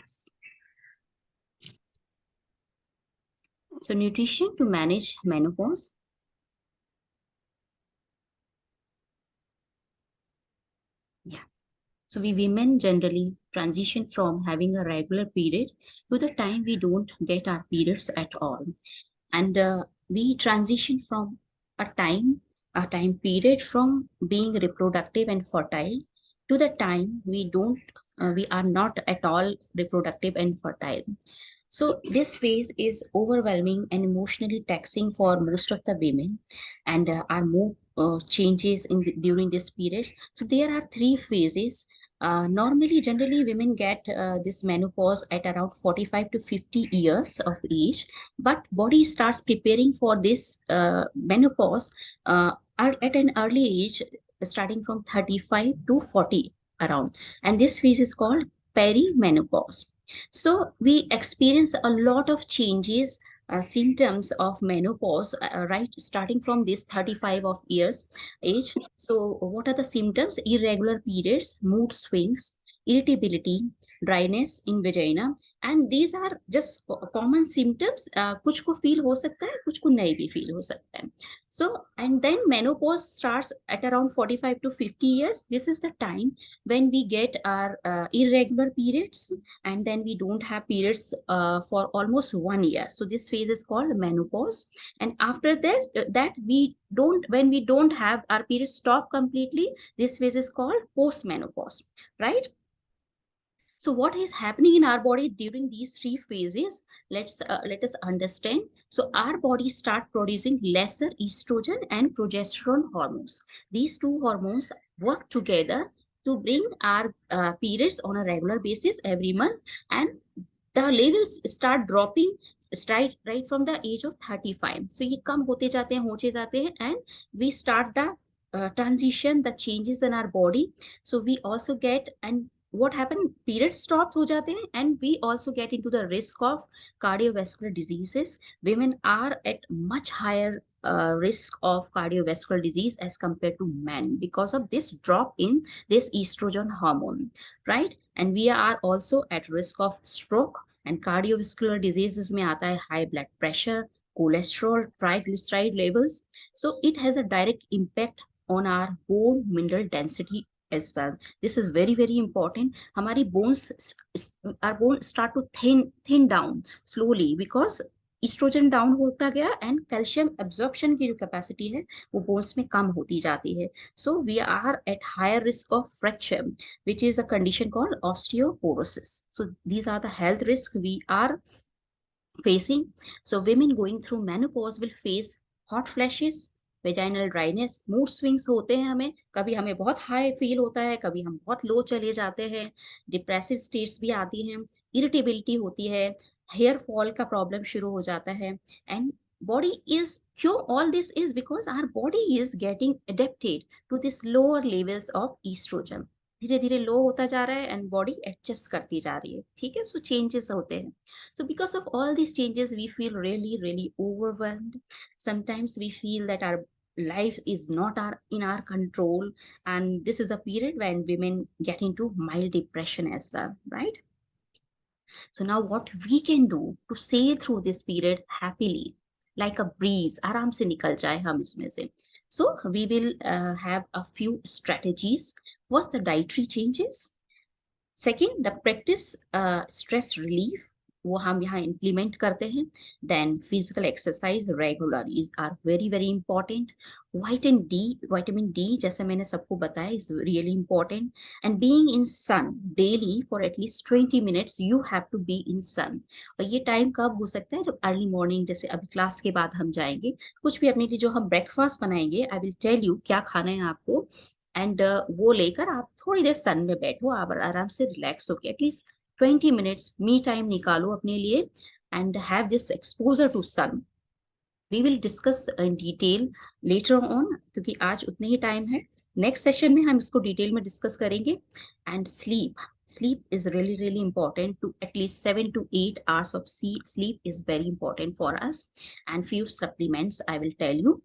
Yes. So nutrition to manage menopause. Yeah. So we women generally transition from having a regular period to the time we don't get our periods at all. And we transition from a time period from being reproductive and fertile to the time we are not at all reproductive and fertile. So this phase is overwhelming and emotionally taxing for most of the women, and our mood changes during this period. So there are three phases. Normally, generally, women get this menopause at around 45 to 50 years of age, but body starts preparing for this menopause at an early age, starting from 35 to 40 around. And this phase is called perimenopause. So we experience a lot of changes, symptoms of menopause, right, starting from this 35 of years age. So what are the symptoms? Irregular periods, mood swings, irritability, dryness in vagina, and these are just common symptoms. कुछ को feel हो सकता है, कुछ को नहीं भी feel हो सकता है. So and then menopause starts at around 45 to 50 years. This is the time when we get our irregular periods, and then we don't have periods for almost 1 year. So this phase is called menopause. And after this, that we don't, when we don't have our periods stop completely, this phase is called postmenopause, right? So what is happening in our body during these three phases? Let us understand. So our body start producing lesser estrogen and progesterone hormones. These two hormones work together to bring our periods on a regular basis every month, and the levels start dropping right from the age of 35. So ये कम होते जाते हैं, and we start the transition, the changes in our body. So we also get, and what happened, periods stop ho jate hain, and we also get into the risk of cardiovascular diseases. Women are at much higher risk of cardiovascular disease as compared to men because of this drop in this estrogen hormone, right? And we are also at risk of stroke, and cardiovascular diseases में आता है high blood pressure, cholesterol, triglyceride levels. So it has a direct impact on our bone mineral density as well. This is very very important. हमारी bones, our bones start to thin down slowly because estrogen down होता गया, and calcium absorption की जो capacity है वो bones में कम होती जाती है. So we are at higher risk of fracture, which is a condition called osteoporosis. So these are the health risks we are facing. So women going through menopause will face hot flashes, vaginal dryness, mood swings होते हैं हमें, कभी हमें बहुत high feel होता है, कभी हम बहुत लो चले जाते हैं, डिप्रेसिव स्टेट्स भी आती हैं, इरिटेबिलिटी होती है, हेयर फॉल का प्रॉब्लम शुरू हो जाता है. एंड body is, क्यों all this is because our body is getting adapted to this lower levels of estrogen. धीरे धीरे लो होता जा रहा है एंड बॉडी एडजस्ट करती जा रही है, ठीक है. सो चेंजेस होते हैं. So because of all these changes, we feel really, really overwhelmed. Sometimes we feel that our life is not in our control. And this is a period when women get into mild depression as well, right? So now what we can do to sail through this period happily, like a breeze, आराम से निकल जाए हम इसमें से. So we will have a few strategies. What's the dietary changes? Second, the practice stress relief, वो हम यहाँ implement करते हैं. Then physical exercise regular are very very important. Vitamin D जैसे मैंने सबको बताया is really important. And being in sun daily for at least 20 minutes, you have to be in sun. और ये टाइम कब हो सकता है? जब अर्ली मॉर्निंग, जैसे अभी क्लास के बाद हम जाएंगे, कुछ भी अपने लिए जो हम ब्रेकफास्ट बनाएंगे, आई विल टेल यू क्या खाना है आपको, एंड वो लेकर आप थोड़ी देर सन में बैठो, आप आराम से रिलैक्स होके एटलीस्ट 20 मिनट्स मी टाइम निकालो अपने लिए, and have this exposure to sun. We will discuss in detail later on, क्योंकि आज उतने ही टाइम है. नेक्स्ट सेशन में हम इसको डिटेल में डिस्कस करेंगे. And sleep is really really important. To at least 7 to 8 hours of sleep is very important for us. And few supplements I will tell you.